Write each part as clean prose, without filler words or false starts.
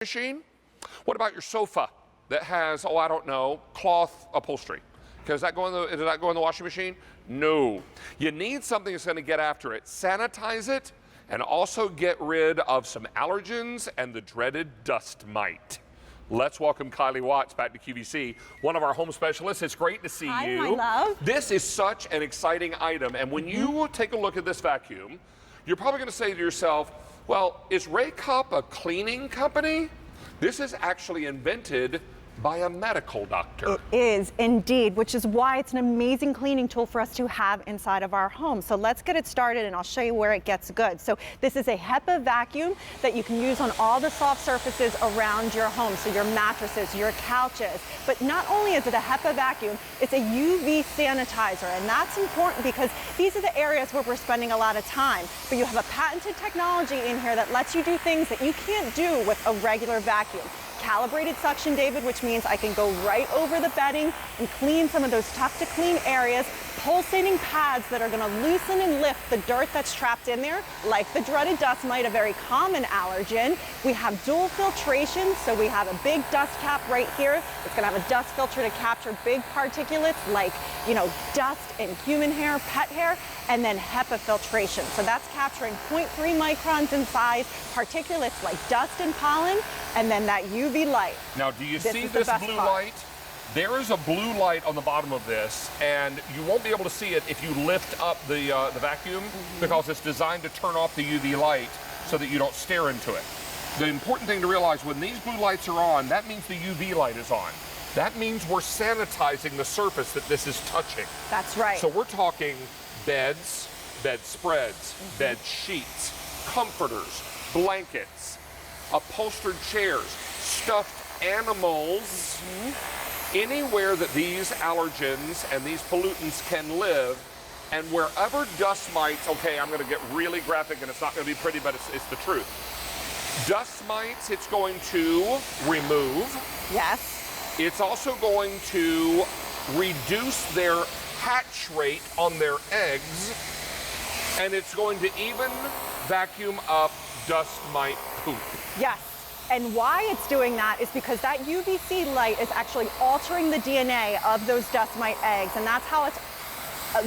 machine? What about your sofa that has, oh, I don't know, cloth upholstery? Does that go in the washing machine? No. You need something that's going to get after it, sanitize it, and also get rid of some allergens and the dreaded dust mite. Let's welcome Kylie Watts back to QVC, one of our home specialists. It's great to see you. Hi, my love. This is such an exciting item, and when you take a look at this vacuum, you're probably going to say to yourself, well, is RAYCOP a cleaning company? This is actually invented by a medical doctor. It is indeed, which is why it's an amazing cleaning tool for us to have inside of our home. So let's get it started and I'll show you where it gets good. So this is a HEPA vacuum that you can use on all the soft surfaces around your home. So your mattresses, your couches. But not only is it a HEPA vacuum, it's a UV sanitizer. And that's important because these are the areas where we're spending a lot of time. But you have a patented technology in here that lets you do things that you can't do with a regular vacuum. Calibrated suction, David, which means I can go right over the bedding and clean some of those tough to clean areas. Pulsating pads that are going to loosen and lift the dirt that's trapped in there, like the dreaded dust mite, a very common allergen. We have dual filtration, so we have a big dust cap right here. It's going to have a dust filter to capture big particulates like, dust and human hair, pet hair, and then HEPA filtration. So that's capturing 0.3 microns in size, particulates like dust and pollen, and then that UV light. Now, do you see this blue light? There is a blue light on the bottom of this, and you won't be able to see it if you lift up the vacuum because it's designed to turn off the UV light so that you don't stare into it. The important thing to realize, when these blue lights are on, that means the UV light is on. That means we're sanitizing the surface that this is touching. That's right. So we're talking beds, bedspreads, bed sheets, comforters, blankets, upholstered chairs, stuffed animals, anywhere that these allergens and these pollutants can live, and wherever dust mites, okay, I'm going to get really graphic and it's not going to be pretty, but it's the truth. Dust mites, it's going to remove. Yes. It's also going to reduce their hatch rate on their eggs, and it's going to even vacuum up dust mite poop. Yes. And why it's doing that is because that UVC light is actually altering the DNA of those dust mite eggs, and that's how it's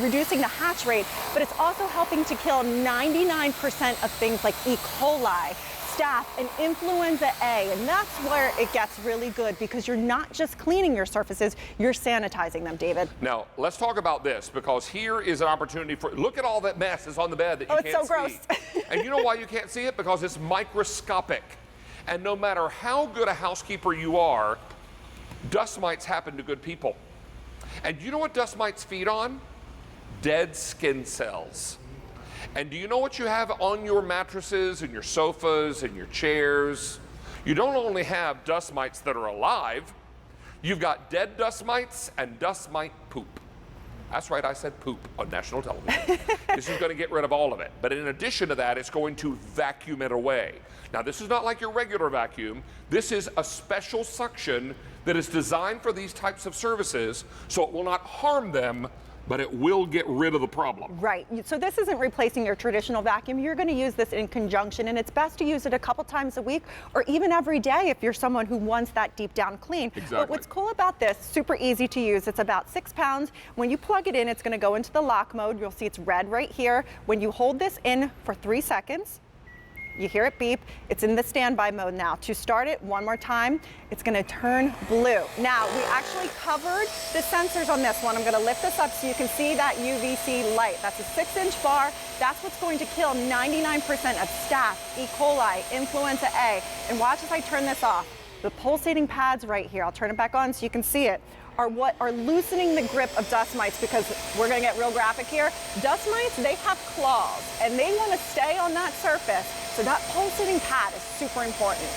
reducing the hatch rate, but it's also helping to kill 99% of things like E. coli, staph, and influenza A, and that's where it gets really good because you're not just cleaning your surfaces, you're sanitizing them, David. Now, let's talk about this, because here is an opportunity for, look at all that mess is on the bed that you can't see. Oh, it's so gross. And you know why you can't see it? Because it's microscopic. And no matter how good a housekeeper you are, dust mites happen to good people. And you know what dust mites feed on? Dead skin cells. And do you know what you have on your mattresses and your sofas and your chairs? You don't only have dust mites that are alive, you've got dead dust mites and dust mite poop. That's right, I said poop on national television. This is going to get rid of all of it. But in addition to that, it's going to vacuum it away. Now, this is not like your regular vacuum. This is a special suction that is designed for these types of services, so it will not harm them, but it will get rid of the problem. Right. So this isn't replacing your traditional vacuum. You're going to use this in conjunction, and it's best to use it a couple times a week or even every day if you're someone who wants that deep down clean. Exactly. But what's cool about this, super easy to use. It's about 6 pounds. When you plug it in, it's going to go into the lock mode. You'll see it's red right here. When you hold this in for 3 seconds, you hear it beep. It's in the standby mode now. To start it one more time, it's going to turn blue. Now, we actually covered the sensors on this one. I'm going to lift this up so you can see that UVC light. That's a 6-inch bar. That's what's going to kill 99% of staph, E. coli, influenza A. And watch as I turn this off. The pulsating pads right here, I'll turn it back on so you can see it, are what are loosening the grip of dust mites, because we're going to get real graphic here. Dust mites, they have claws, and they want to stay on that surface. So that pulsating pad is super important.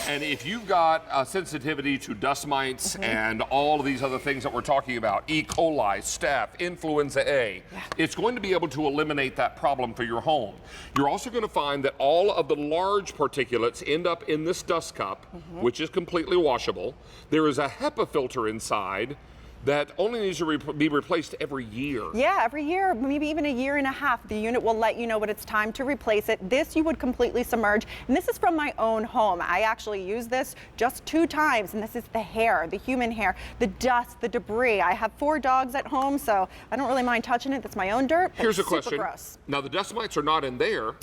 And if you've got a sensitivity to dust mites and all of these other things that we're talking about, E. coli, staph, influenza A, it's going to be able to eliminate that problem for your home. You're also going to find that all of the large particulates end up in this dust cup, which is completely washable. There is a HEPA filter inside that only needs to be replaced every year. Yeah, every year, maybe even a year and a half, the unit will let you know when it's time to replace it. This you would completely submerge, and this is from my own home. I actually use this just 2 times, and this is the hair, the human hair, the dust, the debris. I have 4 dogs at home, so I don't really mind touching it. That's my own dirt. Here's a super question. Gross. Now, the dust mites are not in there.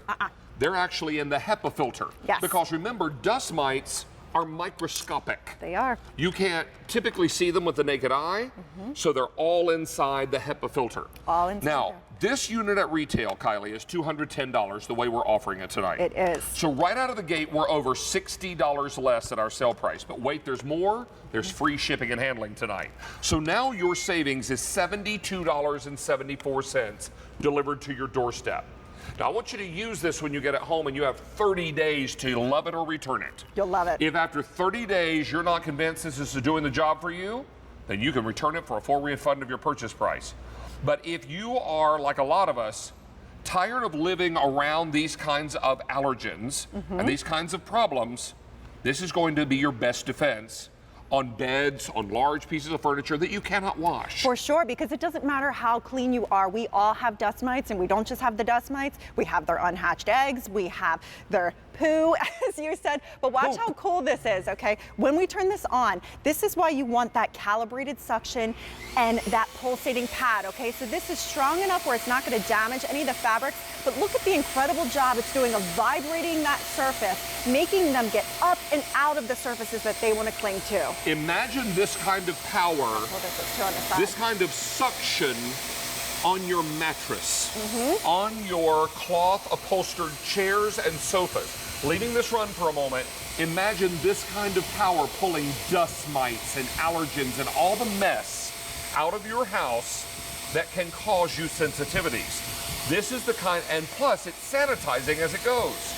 They're actually in the HEPA filter. Yes. Because remember, dust mites are microscopic. They are. You can't typically see them with the naked eye, so they're all inside the HEPA filter. All inside Now, there. this unit at retail, Kylie, is $210 the way we're offering it tonight. It is. So right out of the gate, we're over $60 less at our sale price. But wait, there's more. There's free shipping and handling tonight. So now your savings is $72.74 delivered to your doorstep. Now, I want you to use this when you get it home, and you have 30 days to love it or return it. You'll love it. If after 30 days you're not convinced this is doing the job for you, then you can return it for a full refund of your purchase price. But if you are, like a lot of us, tired of living around these kinds of allergens and these kinds of problems, this is going to be your best defense on beds, on large pieces of furniture that you cannot wash. For sure, because it doesn't matter how clean you are. We all have dust mites, and we don't just have the dust mites. We have their unhatched eggs. We have their poo, as you said. But watch how cool this is, okay? When we turn this on, this is why you want that calibrated suction and that pulsating pad, okay? So this is strong enough where it's not going to damage any of the fabrics, but look at the incredible job it's doing of vibrating that surface, making them get up and out of the surfaces that they want to cling to. Imagine this kind of power, this kind of suction on your mattress, on your cloth upholstered chairs and sofas. Leaving this run for a moment, imagine this kind of power pulling dust mites and allergens and all the mess out of your house that can cause you sensitivities. This is the kind, and plus it's sanitizing as it goes.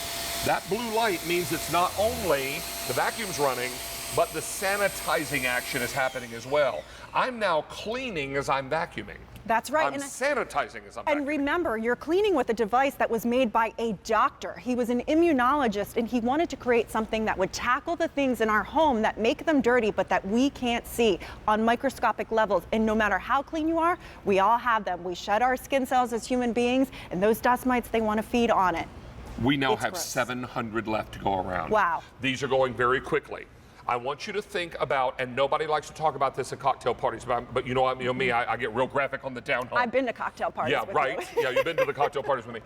That blue light means it's not only the vacuum's running, but the sanitizing action is happening as well. I'm now cleaning as I'm vacuuming. That's right. I'm sanitizing as I'm And vacuuming. remember, you're cleaning with a device that was made by a doctor. He was an immunologist, and he wanted to create something that would tackle the things in our home that make them dirty, but that we can't see on microscopic levels. And no matter how clean you are, we all have them. We shed our skin cells as human beings, and those dust mites, they want to feed on it. We now It's have gross. 700 left to go around. Wow. These are going very quickly. I want you to think about, and nobody likes to talk about this at cocktail parties, but you know me, I get real graphic on the down home. I've been to cocktail parties with right. you. Yeah, you've been to the cocktail parties with me.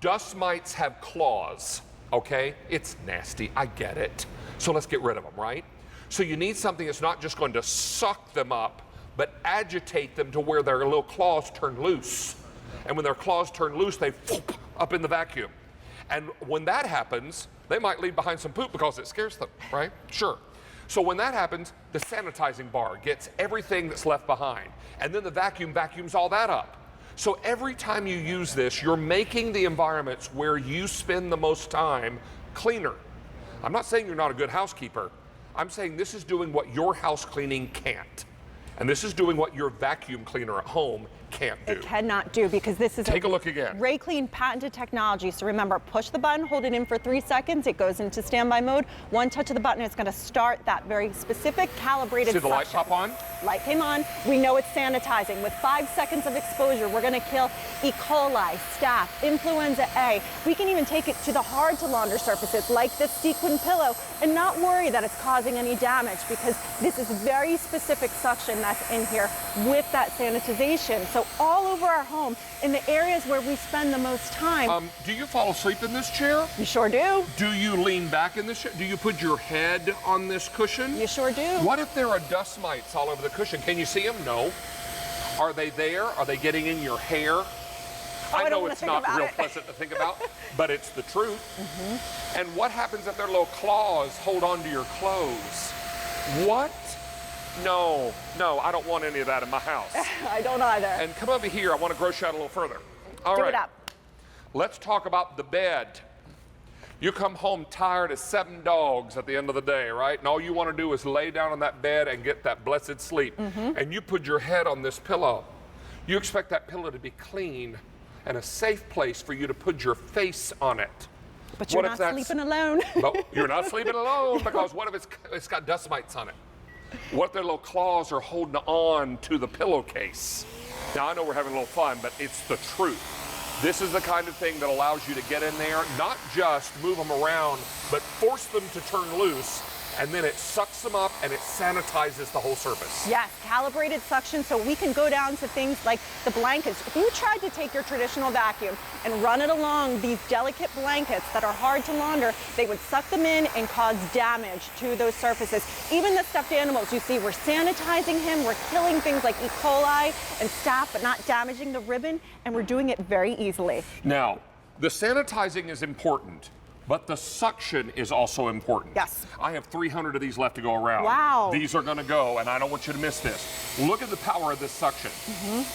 Dust mites have claws, okay? It's nasty, I get it. So let's get rid of them, right? So you need something that's not just going to suck them up, but agitate them to where their little claws turn loose. And when their claws turn loose, they whoop up in the vacuum. And when that happens, they might leave behind some poop because it scares them, right? Sure. So when that happens, the sanitizing bar gets everything that's left behind. And then the vacuum vacuums all that up. So every time you use this, you're making the environments where you spend the most time cleaner. I'm not saying you're not a good housekeeper. I'm saying this is doing what your house cleaning can't. And this is doing what your vacuum cleaner at home can't do. It cannot do, because this is Take a look again. RAYClean patented technology. So remember, push the button, hold it in for 3 seconds. It goes into standby mode. One touch of the button, it's going to start that very specific calibrated See the light suction. pop on? Light came on. We know it's sanitizing. With 5 seconds of exposure, we're going to kill E. coli, staph, influenza A. We can even take it to the hard to launder surfaces like this sequin pillow and not worry that it's causing any damage, because this is very specific suction that's in here with that sanitization. So all over our home, in the areas where we spend the most time. Do you fall asleep in this chair? You sure do. Do you lean back in this chair? Do you put your head on this cushion? You sure do. What if there are dust mites all over the cushion? Can you see them? No. Are they there? Are they getting in your hair? I I don't know wanna it's think not about real it. pleasant to think about, but it's the truth. And what happens if their little claws hold onto your clothes? What? No, I don't want any of that in my house. I don't either. And come over here, I want to gross you out a little further. All Do right. it up. Let's talk about the bed. You come home tired as 7 dogs at the end of the day, right? And all you want to do is lay down on that bed and get that blessed sleep. And you put your head on this pillow. You expect that pillow to be clean and a safe place for you to put your face on it. But you're What not if that's- sleeping alone. But you're not sleeping alone, because what if it's got dust mites on it? What their little claws are holding on to the pillowcase. Now I know we're having a little fun, but it's the truth. This is the kind of thing that allows you to get in there, not just move them around, but force them to turn loose, and then it sucks them up and it sanitizes the whole surface. Yes, calibrated suction, so we can go down to things like the blankets. If you tried to take your traditional vacuum and run it along these delicate blankets that are hard to launder, they would suck them in and cause damage to those surfaces. Even the stuffed animals, you see, we're sanitizing him, we're killing things like E. coli and staph, but not damaging the ribbon, and we're doing it very easily. Now, the sanitizing is important, but the suction is also important. Yes. I have 300 of these left to go around. Wow. These are gonna go, and I don't want you to miss this. Look at the power of this suction.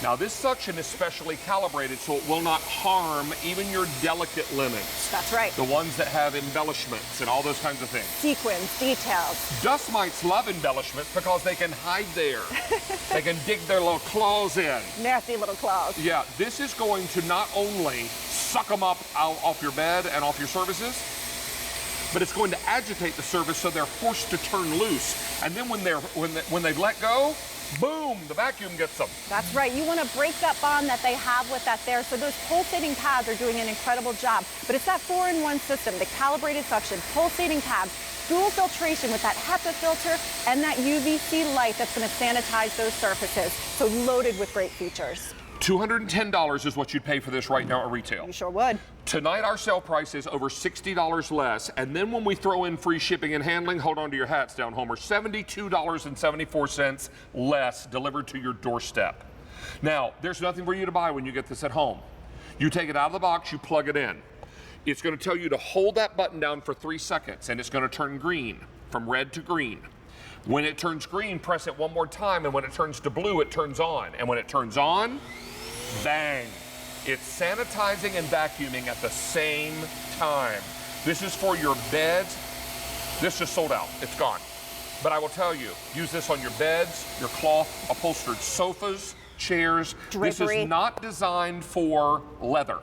Now, this suction is specially calibrated so it will not harm even your delicate linens. That's right. The ones that have embellishments and all those kinds of things. Sequins, details. Dust mites love embellishments because they can hide there. They can dig their little claws in. Nasty little claws. Yeah, this is going to not only suck them up off your bed and off your surfaces, but it's going to agitate the surface so they're forced to turn loose. And then when they've let go, boom, the vacuum gets them. That's right. You want to break that bond that they have with that there. So those pulsating pads are doing an incredible job. But it's that 4-in-1 system, the calibrated suction, pulsating tabs, dual filtration with that HEPA filter and that UVC light that's going to sanitize those surfaces. So loaded with great features. $210 is what you'd pay for this right now at retail. You sure would. Tonight, our sale price is over $60 less, and then when we throw in free shipping and handling, hold on to your hats down, Homer, $72.74 less delivered to your doorstep. Now, there's nothing for you to buy when you get this at home. You take it out of the box, you plug it in. It's going to tell you to hold that button down for 3 seconds, and it's going to turn green, from red to green. When it turns green, press it one more time, and when it turns to blue, it turns on. And when it turns on, bang. It's sanitizing and vacuuming at the same time. This is for your beds. This just sold out. It's gone. But I will tell you, use this on your beds, your cloth upholstered sofas, chairs. Drapery. This is not designed for leather.